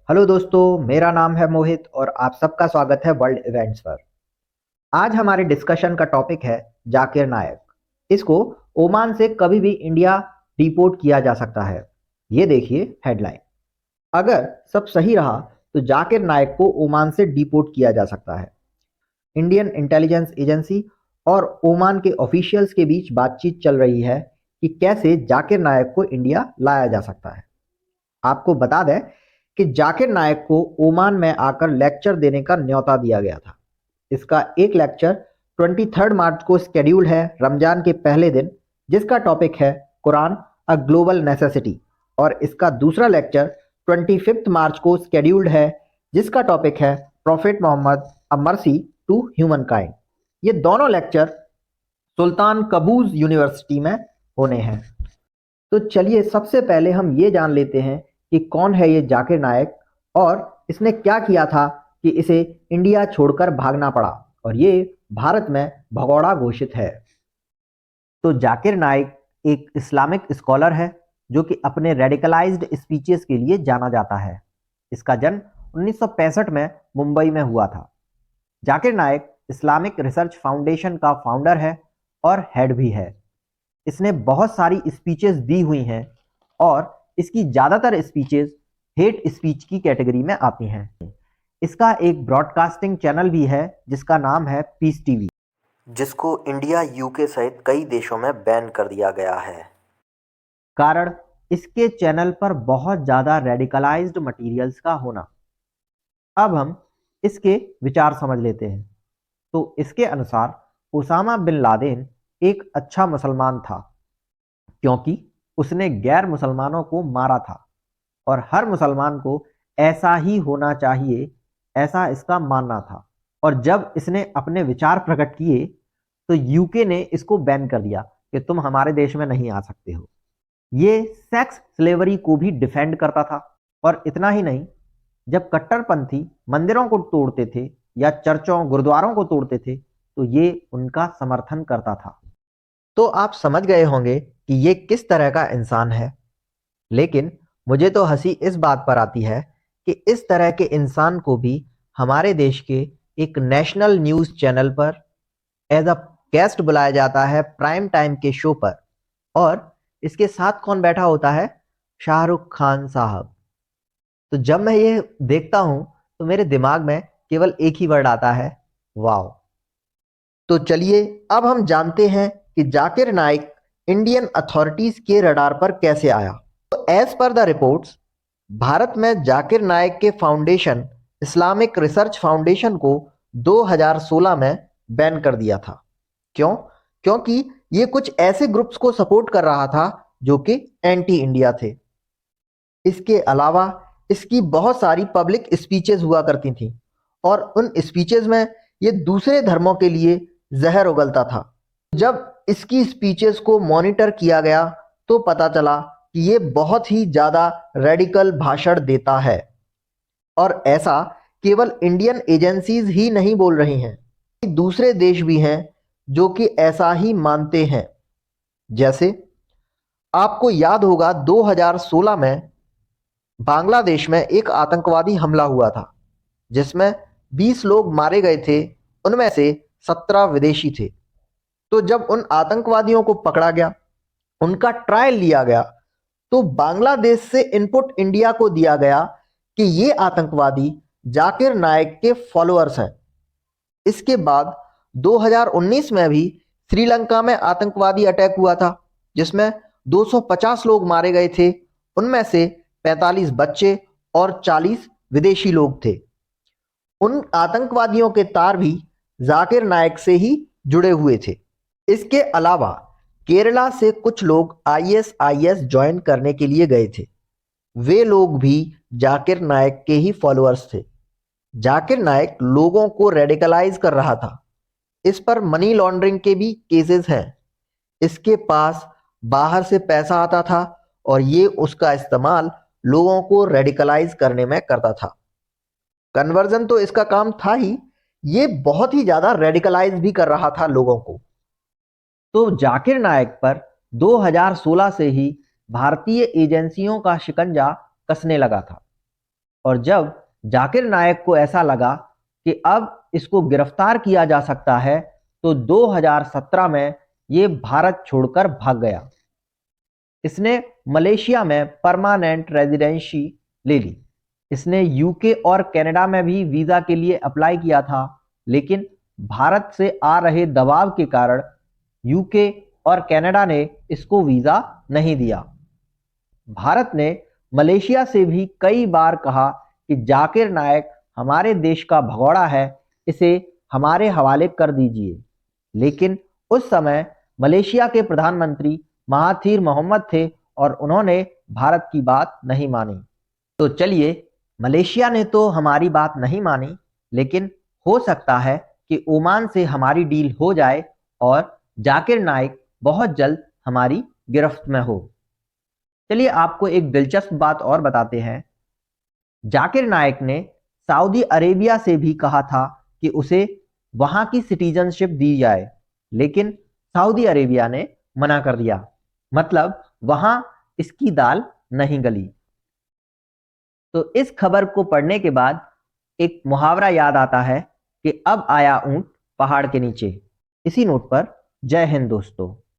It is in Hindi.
हेलो दोस्तों, मेरा नाम है मोहित और आप सबका स्वागत है वर्ल्ड इवेंट्स पर। आज हमारे डिस्कशन का टॉपिक है जाकिर नायक। इसको ओमान से कभी भी इंडिया डिपोर्ट किया जा सकता है। ये देखिए हेडलाइन। अगर सब सही रहा तो जाकिर नायक को ओमान से डिपोर्ट किया जा सकता है। इंडियन इंटेलिजेंस एजेंसी और ओमान के ऑफिशियल्स के बीच बातचीत चल रही है कि कैसे जाकिर नायक को इंडिया लाया जा सकता है। आपको बता दें कि जाकिर नायक को ओमान में आकर लेक्चर देने का न्योता दिया गया था। इसका एक लेक्चर 23 मार्च को स्केड्यूल्ड है, रमजान के पहले दिन, जिसका टॉपिक है कुरान अ ग्लोबल नेसेसिटी। और इसका दूसरा लेक्चर 25 मार्च को स्केड्यूल्ड है, जिसका टॉपिक है prophet Muhammad a mercy to humankind. ये दोनों लेक्चर सुल्तान कबूज यूनिवर्सिटी में होने हैं। तो चलिए सबसे पहले हम ये जान लेते हैं कि कौन है ये जाकिर नायक और इसने क्या किया था कि इसे इंडिया छोड़कर भागना पड़ा और ये भारत में भगोड़ा घोषित है। तो जाकिर नाइक एक इस्लामिक स्कॉलर है जो कि अपने रेडिकलाइज्ड स्पीचेस के लिए जाना जाता है। इसका जन्म 1965 में मुंबई में हुआ था। Zakir Naik Islamic research foundation का फाउंडर है और हेड भी है। इसने बहुत सारी स्पीचेस दी हुई हैं और इसकी ज़्यादातर स्पीचेस हेट स्पीच की कैटेगरी में आती हैं। इसका एक ब्रॉडकास्टिंग चैनल भी है जिसका नाम है पीस टीवी, जिसको इंडिया, यूके सहित कई देशों में बैन कर दिया गया है। कारण इसके चैनल पर बहुत ज़्यादा रेडिकलाइज्ड मटेरियल्स का होना। अब हम इसके विचार समझ लेते हैं। तो इसके अनुसार ओसामा बिन लादेन एक अच्छा मुसलमान था क्योंकि उसने गैर मुसलमानों को मारा था और हर मुसलमान को ऐसा ही होना चाहिए, ऐसा इसका मानना था। और जब इसने अपने विचार प्रकट किए तो यूके ने इसको बैन कर दिया कि तुम हमारे देश में नहीं आ सकते हो। ये सेक्स स्लेवरी को भी डिफेंड करता था। और इतना ही नहीं, जब कट्टरपंथी मंदिरों को तोड़ते थे या चर्चों गुरुद्वारों को तोड़ते थे तो ये उनका समर्थन करता था। तो आप समझ गए होंगे कि ये किस तरह का इंसान है। लेकिन मुझे तो हंसी इस बात पर आती है कि इस तरह के इंसान को भी हमारे देश के एक नेशनल न्यूज़ चैनल पर एज अ गेस्ट बुलाया जाता है प्राइम टाइम के शो पर। और इसके साथ कौन बैठा होता है? शाहरुख खान साहब। तो जब मैं ये देखता हूं तो मेरे दिमाग में केवल एक ही वर्ड आता है, वाओ। तो चलिए अब हम जानते हैं कि जाकिर नाइक इंडियन अथॉरिटीज के रडार पर कैसे आया। तो as per the reports, Bharat में जाकिर नाइक के फाउंडेशन इस्लामिक रिसर्च फाउंडेशन को 2016 में बैन कर दिया था। क्यों? क्योंकि ये कुछ ऐसे ग्रुप्स को सपोर्ट कर रहा था जो कि एंटी इंडिया थे। इसके अलावा इसकी बहुत सारी पब्लिक स्पीचेस हुआ करती थी और उन स्पीचेस में ये दूसरे धर्मों के लिए जहर उगलता था। जब इसकी स्पीचेस को मॉनिटर किया गया तो पता चला कि ये बहुत ही ज़्यादा रेडिकल भाषण देता है। और ऐसा केवल इंडियन एजेंसीज ही नहीं बोल रही हैं, दूसरे देश भी हैं जो कि ऐसा ही मानते हैं। जैसे आपको याद होगा 2016 में बांग्लादेश में एक आतंकवादी हमला हुआ था जिसमें 20 लोग मारे गए थे, उनमें से 17 विदेशी थे। तो जब उन आतंकवादियों को पकड़ा गया, उनका ट्रायल लिया गया, तो बांग्लादेश से इनपुट इंडिया को दिया गया कि ये आतंकवादी जाकिर नाइक के फॉलोअर्स हैं। इसके बाद 2019 में भी श्रीलंका में आतंकवादी अटैक हुआ था जिसमें 250 लोग मारे गए थे, उनमें से 45 बच्चे और 40 विदेशी लोग थे। उन आतंकवादियों के तार भी जाकिर नाइक से ही जुड़े हुए थे। इसके अलावा केरला से कुछ लोग आईएसआईएस ज्वाइन करने के लिए गए थे। वे लोग भी जाकिर नाइक के ही फॉलोअर्स थे। जाकिर नाइक लोगों को रेडिकलाइज कर रहा था। इस पर मनी लॉन्ड्रिंग के भी केसेस हैं। इसके पास बाहर से पैसा आता था और ये उसका इस्तेमाल लोगों को रेडिकलाइज करने में करता था। कन्वर्जन तो इसका काम था ही, ये बहुत ही ज्यादा रेडिकलाइज भी कर रहा था लोगों को। तो जाकिर नाइक पर 2016 से ही भारतीय एजेंसियों का शिकंजा कसने लगा था। और जब जाकिर नायक को ऐसा लगा कि अब इसको गिरफ्तार किया जा सकता है तो 2017 में ये भारत छोड़कर भाग गया। इसने मलेशिया में परमानेंट रेजिडेंसी ले ली। इसने यूके और कनाडा में भी वीजा के लिए अप्लाई किया था, लेकिन भारत से आ रहे दबाव के कारण यूके और कनाडा ने इसको वीजा नहीं दिया। भारत ने मलेशिया से भी कई बार कहा कि जाकिर नायक हमारे देश का भगोड़ा है, इसे हमारे हवाले कर दीजिए, लेकिन उस समय मलेशिया के प्रधानमंत्री महाथीर मोहम्मद थे और उन्होंने भारत की बात नहीं मानी। तो चलिए, मलेशिया ने तो हमारी बात नहीं मानी, लेकिन हो सकता है कि ओमान से हमारी डील हो जाए और जाकिर नाइक बहुत जल्द हमारी गिरफ्त में हो। चलिए आपको एक दिलचस्प बात और बताते हैं। जाकिर नाइक ने सऊदी अरेबिया से भी कहा था कि उसे वहां की सिटीजनशिप दी जाए, लेकिन सऊदी अरेबिया ने मना कर दिया। मतलब वहां इसकी दाल नहीं गली। तो इस खबर को पढ़ने के बाद एक मुहावरा याद आता है कि अब आया ऊंट पहाड़ के नीचे। इसी नोट पर जय हिंद दोस्तों।